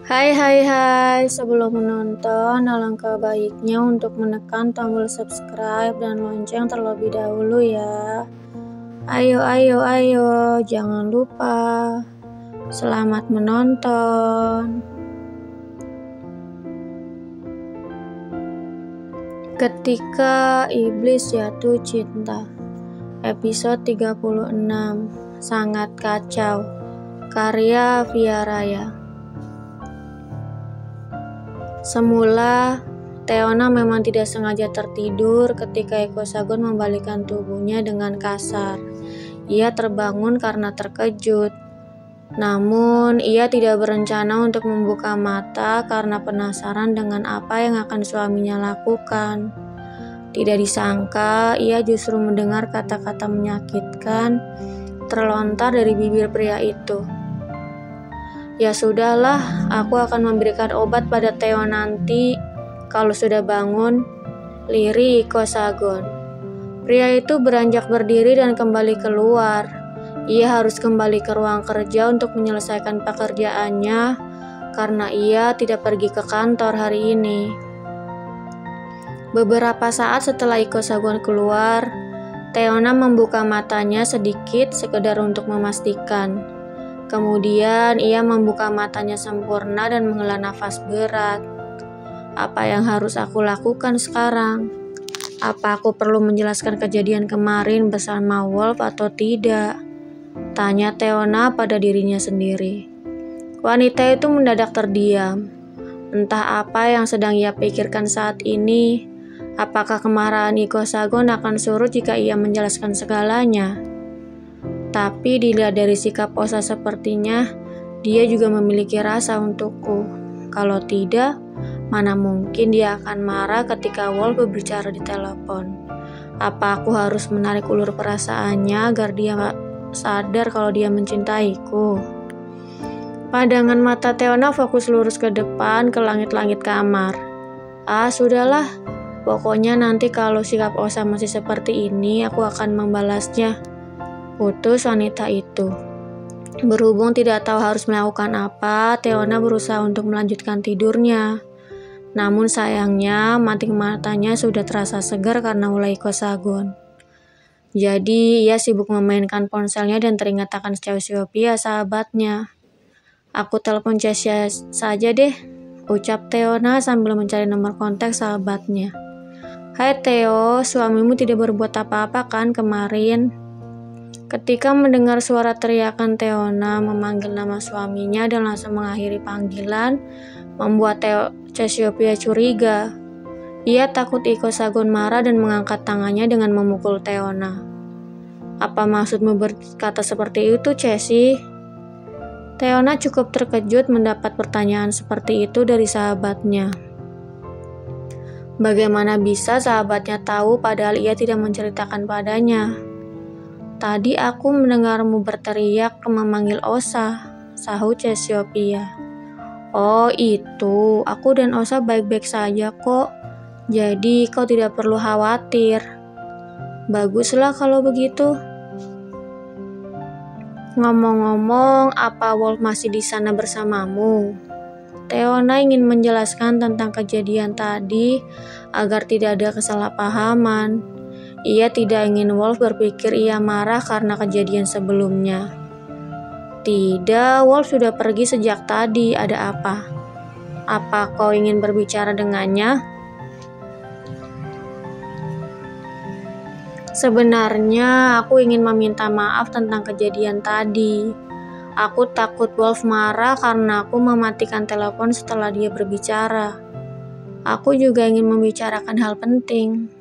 Hai hai hai, sebelum menonton alangkah baiknya untuk menekan tombol subscribe dan lonceng terlebih dahulu ya. Ayo, jangan lupa. Selamat menonton. Ketika Iblis Jatuh Cinta, episode 36, Sangat Kacau, karya Via Raya. Semula, Teona memang tidak sengaja tertidur ketika Eko Sagon membalikkan tubuhnya dengan kasar. Ia terbangun karena terkejut. Namun, ia tidak berencana untuk membuka mata karena penasaran dengan apa yang akan suaminya lakukan. Tidak disangka, ia justru mendengar kata-kata menyakitkan terlontar dari bibir pria itu. Ya sudahlah, aku akan memberikan obat pada Theo nanti kalau sudah bangun, lirih Eko Sagon. Pria itu beranjak berdiri dan kembali keluar. Ia harus kembali ke ruang kerja untuk menyelesaikan pekerjaannya karena ia tidak pergi ke kantor hari ini. Beberapa saat setelah Eko Sagon keluar, Teona membuka matanya sedikit sekedar untuk memastikan. Kemudian ia membuka matanya sempurna dan menghela nafas berat. Apa yang harus aku lakukan sekarang? Apa aku perlu menjelaskan kejadian kemarin bersama Wolf atau tidak? Tanya Teona pada dirinya sendiri. Wanita itu mendadak terdiam. Entah apa yang sedang ia pikirkan saat ini. Apakah kemarahan Eko Sagon akan surut jika ia menjelaskan segalanya? Tapi dilihat dari sikap Osa sepertinya, dia juga memiliki rasa untukku. Kalau tidak, mana mungkin dia akan marah ketika Wolf berbicara di telepon. Apa aku harus menarik ulur perasaannya agar dia sadar kalau dia mencintaiku? Pandangan mata Teona fokus lurus ke depan ke langit-langit kamar. Sudahlah. Pokoknya nanti kalau sikap Osa masih seperti ini, aku akan membalasnya. Putus wanita itu. Berhubung tidak tahu harus melakukan apa, Teona berusaha untuk melanjutkan tidurnya. Namun sayangnya, manting matanya sudah terasa segar karena ulah Eko Sagon. Jadi, ia sibuk memainkan ponselnya dan teringat akan Cassiopeia sahabatnya. Aku telepon Cassia saja deh, ucap Teona sambil mencari nomor kontak sahabatnya. Hai Theo, suamimu tidak berbuat apa-apa kan kemarin? Ketika mendengar suara teriakan Teona memanggil nama suaminya dan langsung mengakhiri panggilan, membuat Cassiopeia curiga. Ia takut Eko Sagon marah dan mengangkat tangannya dengan memukul Teona. Apa maksudmu berkata seperti itu, Cassie? Teona cukup terkejut mendapat pertanyaan seperti itu dari sahabatnya. Bagaimana bisa sahabatnya tahu padahal ia tidak menceritakan padanya? Tadi aku mendengarmu berteriak memanggil Osa, sahut Cassiopeia. Oh itu, aku dan Osa baik-baik saja kok, jadi kau tidak perlu khawatir. Baguslah kalau begitu. Ngomong-ngomong, apa Wolf masih di sana bersamamu? Teona ingin menjelaskan tentang kejadian tadi agar tidak ada kesalahpahaman. Ia tidak ingin Wolf berpikir ia marah karena kejadian sebelumnya. Tidak, Wolf sudah pergi sejak tadi. Ada apa? Apa kau ingin berbicara dengannya? Sebenarnya aku ingin meminta maaf tentang kejadian tadi. Aku takut Wolf marah karena aku mematikan telepon setelah dia berbicara. Aku juga ingin membicarakan hal penting.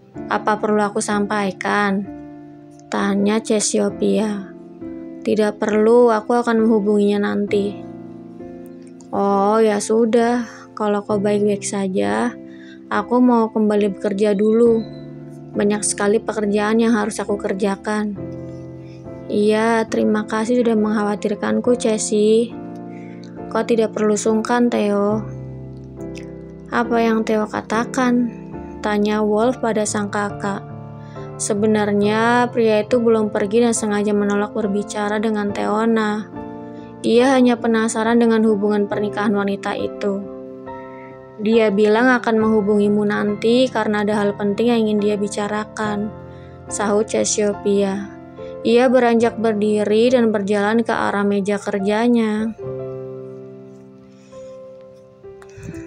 Apa perlu aku sampaikan? Tanya Cassiopeia. Tidak perlu, aku akan menghubunginya nanti. Oh ya sudah, kalau kau baik-baik saja, aku mau kembali bekerja dulu. Banyak sekali pekerjaan yang harus aku kerjakan. Iya, terima kasih sudah mengkhawatirkanku, Cassie. Kau tidak perlu sungkan, Theo. Apa yang Theo katakan? Tanya Wolf pada sang kakak. Sebenarnya pria itu belum pergi dan sengaja menolak berbicara dengan Teona. Ia hanya penasaran dengan hubungan pernikahan wanita itu. Dia bilang akan menghubungimu nanti karena ada hal penting yang ingin dia bicarakan, sahut Cassiopeia. Ia beranjak berdiri dan berjalan ke arah meja kerjanya.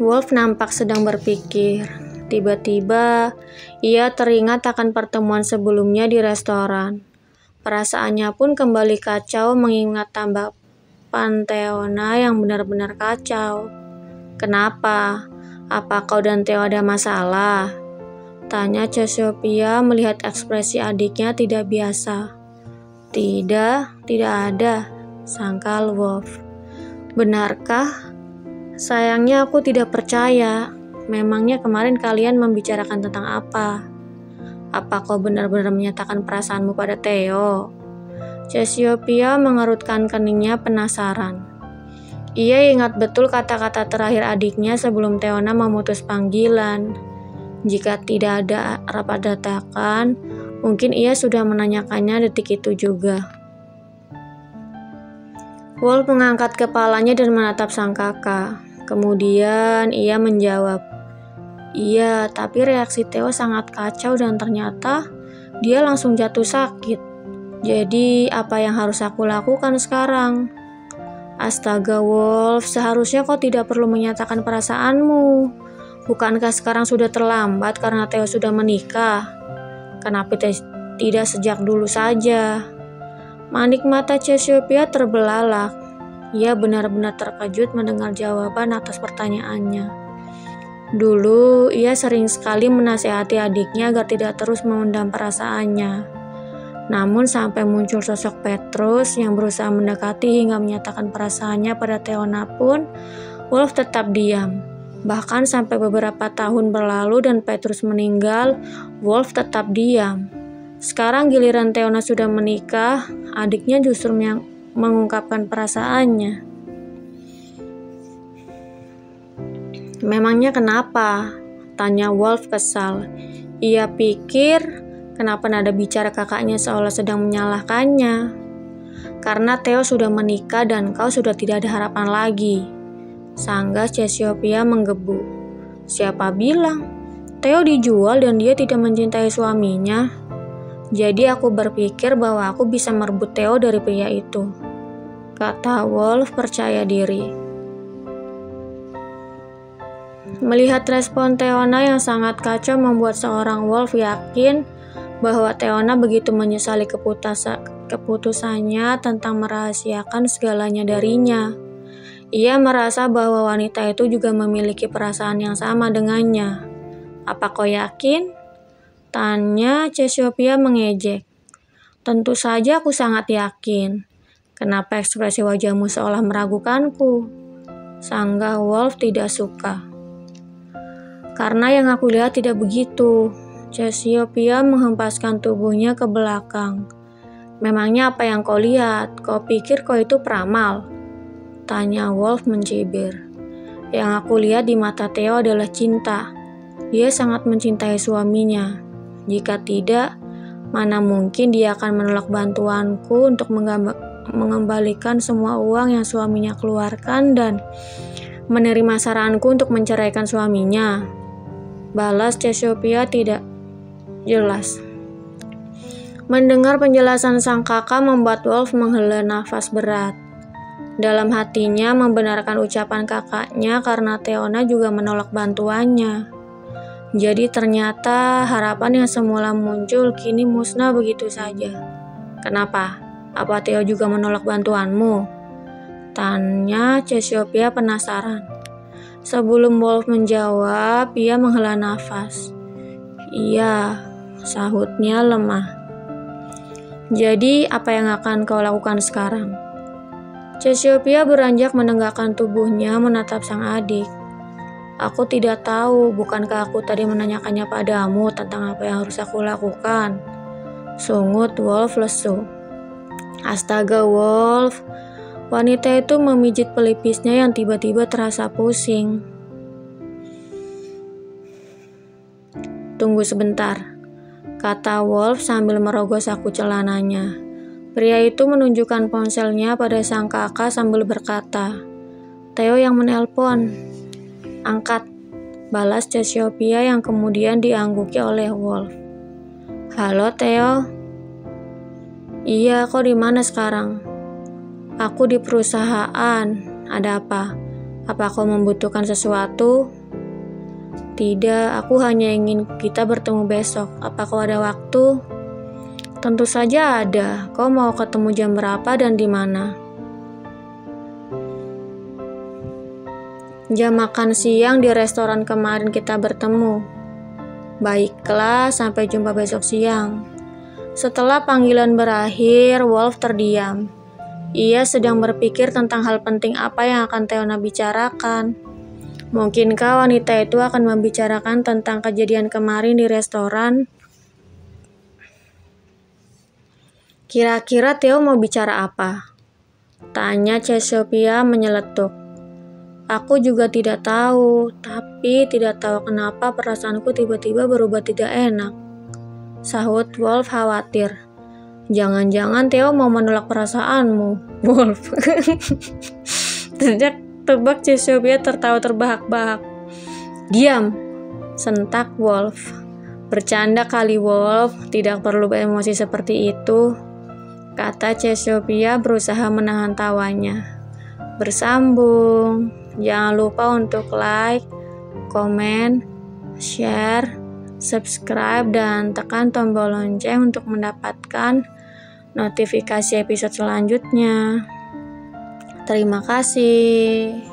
Wolf nampak sedang berpikir. Tiba-tiba, ia teringat akan pertemuan sebelumnya di restoran. Perasaannya pun kembali kacau mengingat tanggapan Theona yang benar-benar kacau. Kenapa? Apa kau dan Theo ada masalah? Tanya Cassiopeia melihat ekspresi adiknya tidak biasa. Tidak ada, sangkal Wolf. Benarkah? Sayangnya aku tidak percaya. Memangnya kemarin kalian membicarakan tentang apa? Apa kau benar-benar menyatakan perasaanmu pada Theo? Cassiopeia mengerutkan keningnya penasaran. Ia ingat betul kata-kata terakhir adiknya sebelum Theona memutus panggilan. Jika tidak ada rapat dadakan, mungkin ia sudah menanyakannya detik itu juga. Wolf mengangkat kepalanya dan menatap sang kakak. Kemudian ia menjawab, "Iya, tapi reaksi Theo sangat kacau dan ternyata dia langsung jatuh sakit. Jadi apa yang harus aku lakukan sekarang?" Astaga Wolf, seharusnya kau tidak perlu menyatakan perasaanmu. Bukankah sekarang sudah terlambat karena Theo sudah menikah? Kenapa tidak sejak dulu saja? Manik mata Cassiopeia terbelalak. Ia benar-benar terkejut mendengar jawaban atas pertanyaannya. Dulu, ia sering sekali menasihati adiknya agar tidak terus memendam perasaannya. Namun sampai muncul sosok Petrus yang berusaha mendekati hingga menyatakan perasaannya pada Theona pun, Wolf tetap diam. Bahkan sampai beberapa tahun berlalu dan Petrus meninggal, Wolf tetap diam. Sekarang giliran Theona sudah menikah, adiknya justru mengungkapkan perasaannya. Memangnya kenapa? Tanya Wolf kesal. Ia pikir kenapa nada bicara kakaknya seolah sedang menyalahkannya. Karena Theo sudah menikah dan kau sudah tidak ada harapan lagi. Sanggas Cassiopeia menggebu. Siapa bilang? Theo dijual dan dia tidak mencintai suaminya. Jadi aku berpikir bahwa aku bisa merebut Theo dari pria itu, kata Wolf percaya diri. Melihat respon Theona yang sangat kacau membuat seorang Wolf yakin bahwa Theona begitu menyesali keputusannya tentang merahasiakan segalanya darinya. Ia merasa bahwa wanita itu juga memiliki perasaan yang sama dengannya. Apa kau yakin? Tanya Cassiopeia mengejek. Tentu saja aku sangat yakin. Kenapa ekspresi wajahmu seolah meragukanku? Sanggah Wolf tidak suka. Karena yang aku lihat tidak begitu. Cassiopeia menghempaskan tubuhnya ke belakang. Memangnya apa yang kau lihat? Kau pikir kau itu peramal? Tanya Wolf mencibir. Yang aku lihat di mata Theo adalah cinta. Dia sangat mencintai suaminya. Jika tidak, mana mungkin dia akan menolak bantuanku untuk mengembalikan semua uang yang suaminya keluarkan dan menerima saranku untuk menceraikan suaminya. Balas Cassiopeia tidak jelas. Mendengar penjelasan sang kakak membuat Wolf menghela nafas berat. Dalam hatinya membenarkan ucapan kakaknya karena Theona juga menolak bantuannya. Jadi ternyata harapan yang semula muncul kini musnah begitu saja. Kenapa? Apa Theo juga menolak bantuanmu? Tanya Cassiopeia penasaran. Sebelum Wolf menjawab, ia menghela nafas. Iya, sahutnya lemah. Jadi apa yang akan kau lakukan sekarang? Cassiopeia beranjak menegakkan tubuhnya menatap sang adik. Aku tidak tahu, bukankah aku tadi menanyakannya padamu tentang apa yang harus aku lakukan? Sungut Wolf lesu. Astaga Wolf, wanita itu memijit pelipisnya yang tiba-tiba terasa pusing. Tunggu sebentar, kata Wolf sambil merogoh saku celananya. Pria itu menunjukkan ponselnya pada sang kakak sambil berkata, "Theo yang menelpon." "Angkat," balas Cassiopeia yang kemudian diangguki oleh Wolf. "Halo Theo." "Iya, kau di mana sekarang?" "Aku di perusahaan. Ada apa? Apa kau membutuhkan sesuatu?" "Tidak, aku hanya ingin kita bertemu besok. Apa kau ada waktu?" "Tentu saja ada. Kau mau ketemu jam berapa dan di mana?" "Jam makan siang di restoran kemarin kita bertemu." "Baiklah, sampai jumpa besok siang." Setelah panggilan berakhir, Wolf terdiam. Ia sedang berpikir tentang hal penting apa yang akan Theona bicarakan. Mungkinkah wanita itu akan membicarakan tentang kejadian kemarin di restoran? "Kira-kira Theo mau bicara apa?" tanya Cassiopeia menyeletuk. "Aku juga tidak tahu, tapi tidak tahu kenapa perasaanku tiba-tiba berubah tidak enak," sahut Wolf khawatir. "Jangan-jangan Theo mau menolak perasaanmu." Wolf. Sejak tebak Cassiopeia tertawa terbahak-bahak. "Diam," sentak Wolf. "Bercanda kali Wolf, tidak perlu emosi seperti itu," kata Cassiopeia berusaha menahan tawanya. Bersambung. Jangan lupa untuk like, komen, share, subscribe, dan tekan tombol lonceng untuk mendapatkan notifikasi episode selanjutnya. Terima kasih.